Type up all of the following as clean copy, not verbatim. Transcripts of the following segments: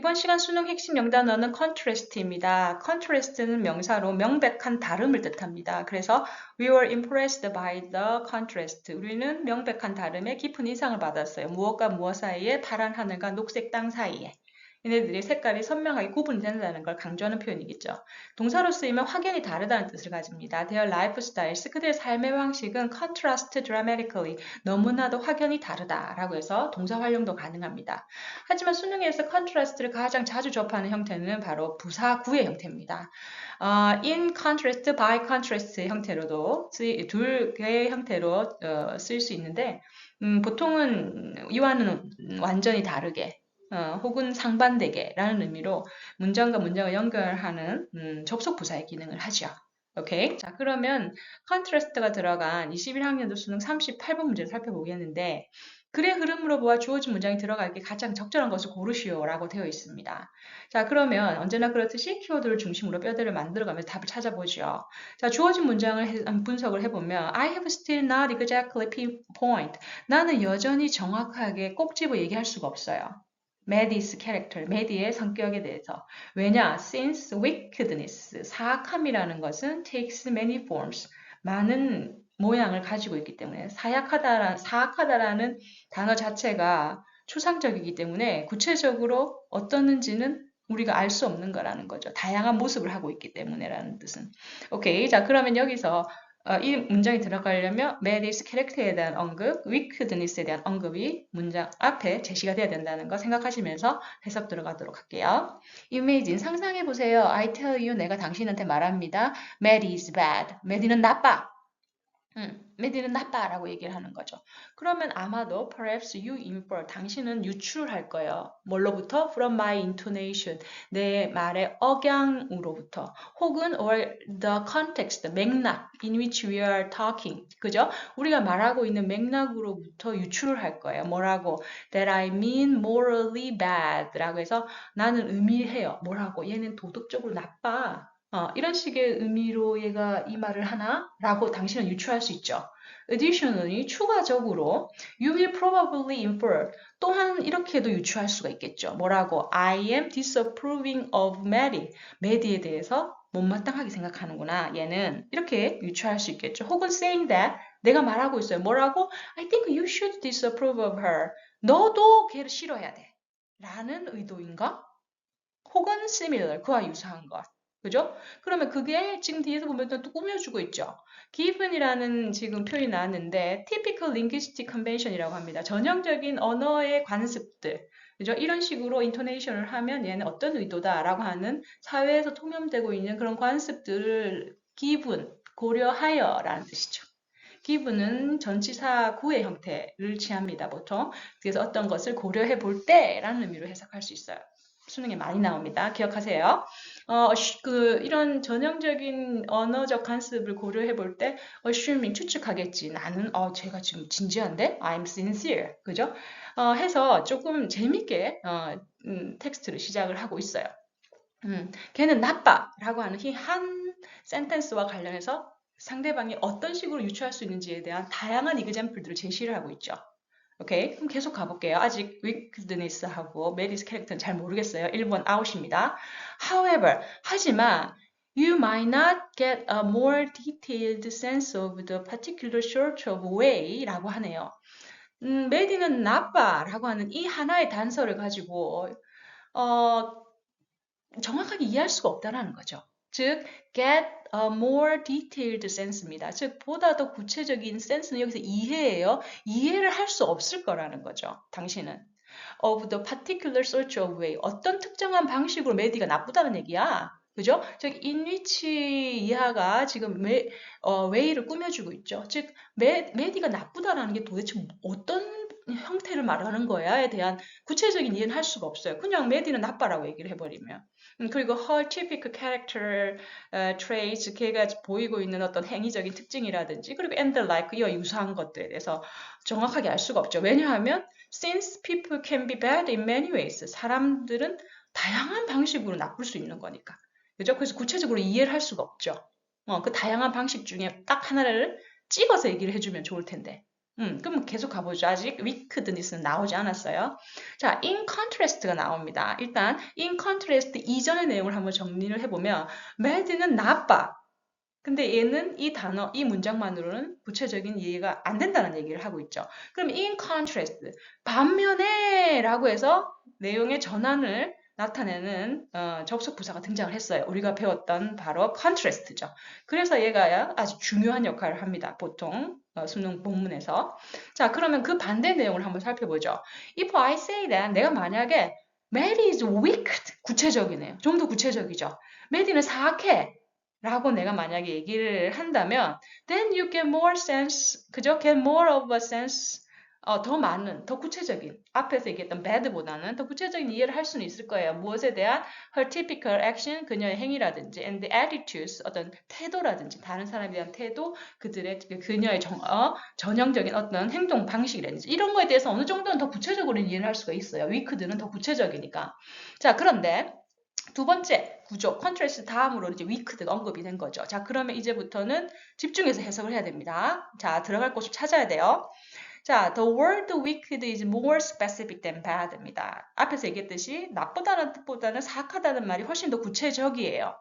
이번 시간 수능 핵심 영단어는 contrast입니다. contrast는 명사로 명백한 다름을 뜻합니다. 그래서 we were impressed by the contrast. 우리는 명백한 다름에 깊은 인상을 받았어요. 무엇과 무엇 사이에 파란 하늘과 녹색 땅 사이에. 얘네들이 색깔이 선명하게 구분된다는 걸 강조하는 표현이겠죠. 동사로 쓰이면 확연히 다르다는 뜻을 가집니다. Their lifestyles, 그들의 삶의 방식은 contrast dramatically, 너무나도 확연히 다르다라고 해서 동사 활용도 가능합니다. 하지만 수능에서 컨트라스트를 가장 자주 접하는 형태는 바로 부사 구의 형태입니다. in contrast, by contrast 형태로도 두 개의 형태로 쓸 수 있는데 보통은 이와는 완전히 다르게 혹은 상반되게 라는 의미로 문장과 문장을 연결하는 접속 부사의 기능을 하죠. 오케이. 자, 그러면 컨트라스트가 들어간 21학년도 수능 38번 문제를 살펴보겠는데 글의 흐름으로 보아 주어진 문장이 들어가기 가장 적절한 것을 고르시오 라고 되어 있습니다. 자, 그러면 언제나 그렇듯이 키워드를 중심으로 뼈대를 만들어가면서 답을 찾아보죠. 자, 주어진 문장을 분석을 해보면 I have still not exactly pinpoint. 나는 여전히 정확하게 꼭 집어 얘기할 수가 없어요. Maddie's character, Maddie의 성격에 대해서. 왜냐? Since wickedness, 사악함이라는 것은 takes many forms, 많은 모양을 가지고 있기 때문에 사악하다라는 단어 자체가 추상적이기 때문에 구체적으로 어떻는지는 우리가 알 수 없는 거라는 거죠. 다양한 모습을 하고 있기 때문에라는 뜻은. 오케이. 자, 그러면 여기서 이 문장이 들어가려면 Mary's character에 대한 언급, wickedness에 대한 언급이 문장 앞에 제시가 돼야 된다는 거 생각하시면서 해석 들어가도록 할게요. Imagine, 상상해보세요. I tell you, 내가 당신한테 말합니다. Mary is bad. Mary는 나빠. 메디는 나빠라고 얘기를 하는 거죠. 그러면 아마도 perhaps you infer, 당신은 유출할 거예요. 뭘로부터? From my intonation, 내 말의 억양으로부터. 혹은 or the context, 맥락 in which we are talking. 그죠? 우리가 말하고 있는 맥락으로부터 유출을 할 거예요. 뭐라고? That I mean morally bad 라고 해서 나는 의미해요. 뭐라고? 얘는 도덕적으로 나빠. 이런 식의 의미로 얘가 이 말을 하나? 라고 당신은 유추할 수 있죠. Additionally, 추가적으로 you will probably infer, 또한 이렇게도 유추할 수가 있겠죠. 뭐라고? I am disapproving of Maddie. Maddie에 대해서 못마땅하게 생각하는구나. 얘는 이렇게 유추할 수 있겠죠. 혹은 saying that, 내가 말하고 있어요. 뭐라고? I think you should disapprove of her. 너도 걔를 싫어해야 돼. 라는 의도인가? 혹은 similar, 그와 유사한 것. 그죠? 그러면 그게 지금 뒤에서 보면 또 꾸며주고 있죠. given이라는 지금 표현이 나왔는데 typical linguistic convention이라고 합니다. 전형적인 언어의 관습들. 그죠? 이런 식으로 인토네이션을 하면 얘는 어떤 의도다라고 하는 사회에서 통용되고 있는 그런 관습들을 given, 고려하여라는 뜻이죠. given은 전치사 구의 형태를 취합니다. 보통. 그래서 어떤 것을 고려해 볼 때라는 의미로 해석할 수 있어요. 수능에 많이 나옵니다. 기억하세요. 이런 전형적인 언어적 관습을 고려해 볼 때, assuming, 추측하겠지. 나는, 제가 지금 진지한데? I'm sincere. 그죠? 해서 조금 재밌게, 텍스트를 시작을 하고 있어요. 걔는 나빠. 라고 하는 이 한 센텐스와 관련해서 상대방이 어떤 식으로 유추할 수 있는지에 대한 다양한 이그젬플들을 제시를 하고 있죠. 오케이, 그럼 계속 가볼게요. 아직 wickedness하고 메리스 캐릭터는 잘 모르겠어요. 1번 아웃입니다. However, 하지만 you might not get a more detailed sense of the particular sort of way 라고 하네요. 메디는 나빠 라고 하는 이 하나의 단서를 가지고 정확하게 이해할 수가 없다라는 거죠. 즉, get a more detailed sense입니다. 즉, 보다 더 구체적인 sense는 여기서 이해예요. 이해를 할 수 없을 거라는 거죠. 당신은. of the particular sort of way. 어떤 특정한 방식으로 메디가 나쁘다는 얘기야. 그죠? 즉, in which 이하가 지금 way를 꾸며주고 있죠. 즉, 메디가 나쁘다라는 게 도대체 어떤 형태를 말하는 거야에 대한 구체적인 이해는 할 수가 없어요. 그냥 메디는 나빠라고 얘기를 해버리면. 그리고 her typical character traits, 걔가 보이고 있는 어떤 행위적인 특징이라든지 그리고 and the like, 이와 유사한 것들에 대해서 정확하게 알 수가 없죠. 왜냐하면 since people can be bad in many ways, 사람들은 다양한 방식으로 나쁠 수 있는 거니까. 그죠? 그래서 구체적으로 이해를 할 수가 없죠. 그 다양한 방식 중에 딱 하나를 찍어서 얘기를 해주면 좋을 텐데. 그럼 계속 가보죠. 아직 wickedness는 나오지 않았어요. 자, in contrast가 나옵니다. 일단 in contrast 이전의 내용을 한번 정리를 해보면 mad는 나빠. 근데 얘는 이 단어, 이 문장만으로는 구체적인 이해가 안 된다는 얘기를 하고 있죠. 그럼 in contrast, 반면에 라고 해서 내용의 전환을 나타내는 접속 부사가 등장을 했어요. 우리가 배웠던 바로 contrast죠. 그래서 얘가 아주 중요한 역할을 합니다. 보통 수능 본문에서. 자, 그러면 그 반대 내용을 한번 살펴보죠. If I say that, 내가 만약에 Mary is wicked, 구체적이네요. 좀 더 구체적이죠. 메리는 사악해. 라고 내가 만약에 얘기를 한다면 then you get more sense, 그죠? get more of a sense, 더 많은, 더 구체적인, 앞에서 얘기했던 bad보다는 더 구체적인 이해를 할 수는 있을 거예요. 무엇에 대한 her typical action, 그녀의 행위라든지 and the attitudes, 어떤 태도라든지 다른 사람에 대한 태도, 그녀의 전형적인 어떤 행동 방식이라든지 이런 거에 대해서 어느 정도는 더 구체적으로 이해를 할 수가 있어요. wicked는 더 구체적이니까. 자, 그런데 두 번째 구조, 컨트레스트 다음으로 이제 wicked가 언급이 된 거죠. 자, 그러면 이제부터는 집중해서 해석을 해야 됩니다. 자, 들어갈 곳을 찾아야 돼요. 자, the word wicked is more specific than bad입니다. 앞에서 얘기했듯이 나쁘다는 뜻보다는 사악하다는 말이 훨씬 더 구체적이에요.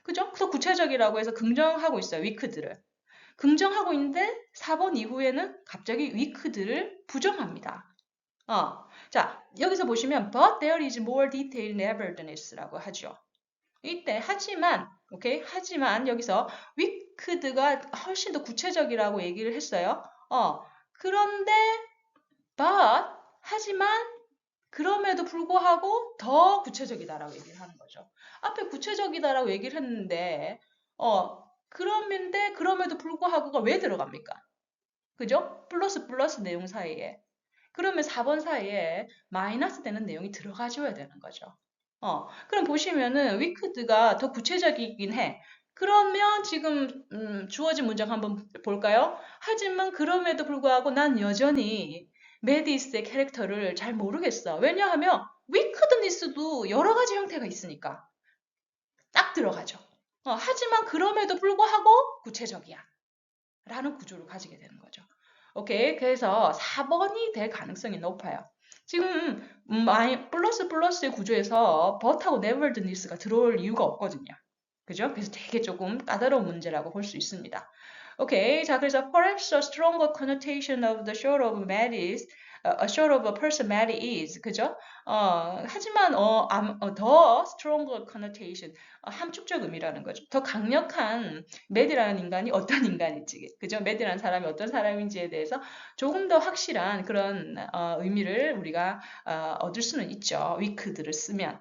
그죠? 더 구체적이라고 해서 긍정하고 있어요, wicked를. 긍정하고 있는데 4번 이후에는 갑자기 wicked를 부정합니다. 자, 여기서 보시면 but there is more detail nevertheless라고 하죠. 이때 하지만, 오케이? 하지만 여기서 wicked가 훨씬 더 구체적이라고 얘기를 했어요. 그런데 but 하지만 그럼에도 불구하고 더 구체적이다라고 얘기를 하는 거죠. 앞에 구체적이다라고 얘기를 했는데 그럼에도 불구하고가 왜 들어갑니까? 그죠? 플러스 내용 사이에. 그러면 4번 사이에 마이너스 되는 내용이 들어가줘야 되는 거죠. 그럼 보시면은 wicked가 더 구체적이긴 해. 그러면 지금 주어진 문장 한번 볼까요? 하지만 그럼에도 불구하고 난 여전히 메디스의 캐릭터를 잘 모르겠어. 왜냐하면 wickedness도 여러 가지 형태가 있으니까 딱 들어가죠. 하지만 그럼에도 불구하고 구체적이야. 라는 구조를 가지게 되는 거죠. 오케이. 그래서 4번이 될 가능성이 높아요. 지금 플러스의 구조에서 but하고 nevertheless가 들어올 이유가 없거든요. 그죠? 그래서 되게 조금 까다로운 문제라고 볼 수 있습니다. 오케이. 자, 그래서 perhaps a stronger connotation of the short of mad is a short of a person mad is 그죠? 하지만 더 stronger connotation 함축적 의미라는 거죠. 더 강력한 mad이라는 인간이 어떤 인간인지, 그죠? mad이라는 사람이 어떤 사람인지에 대해서 조금 더 확실한 그런 의미를 우리가 얻을 수는 있죠. wicked를 쓰면.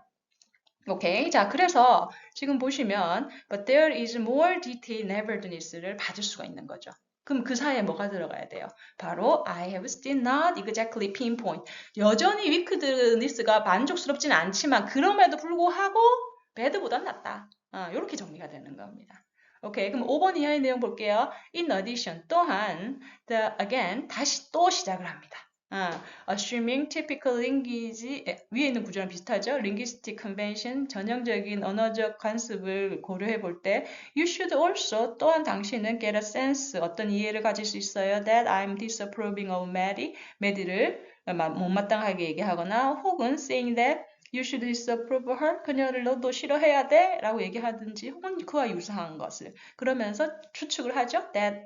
오케이. 자, 그래서 지금 보시면 but there is more detail nevertheless를 받을 수가 있는 거죠. 그럼 그 사이에 뭐가 들어가야 돼요? 바로 I have still not exactly pinpoint. 여전히 wickedness가 만족스럽진 않지만 그럼에도 불구하고 bad보단 낫다. 이렇게 정리가 되는 겁니다. 오케이. 그럼 5번 이하의 내용 볼게요. In addition, 또한 again, 다시 또 시작을 합니다. assuming typical language, 위에 있는 구조랑 비슷하죠? linguistic convention, 전형적인 언어적 관습을 고려해 볼 때 you should also, 또한 당신은 get a sense, 어떤 이해를 가질 수 있어요. that I'm disapproving of Maddie를 못마땅하게 얘기하거나 혹은 saying that you should disapprove her, 그녀를 너도 싫어해야 돼 라고 얘기하든지 혹은 그와 유사한 것을 그러면서 추측을 하죠. that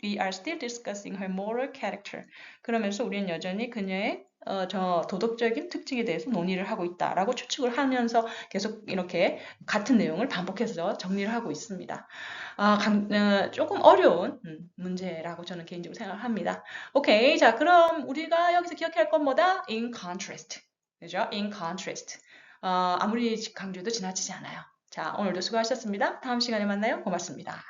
we are still discussing her moral character. 그러면서 우리는 여전히 그녀의 도덕적인 특징에 대해서 논의를 하고 있다라고 추측을 하면서 계속 이렇게 같은 내용을 반복해서 정리를 하고 있습니다. 조금 어려운 문제라고 저는 개인적으로 생각합니다. 오케이, 자 그럼 우리가 여기서 기억해야 할 건 뭐다? In contrast. 그죠? In contrast. 아무리 강조도 지나치지 않아요. 자, 오늘도 수고하셨습니다. 다음 시간에 만나요. 고맙습니다.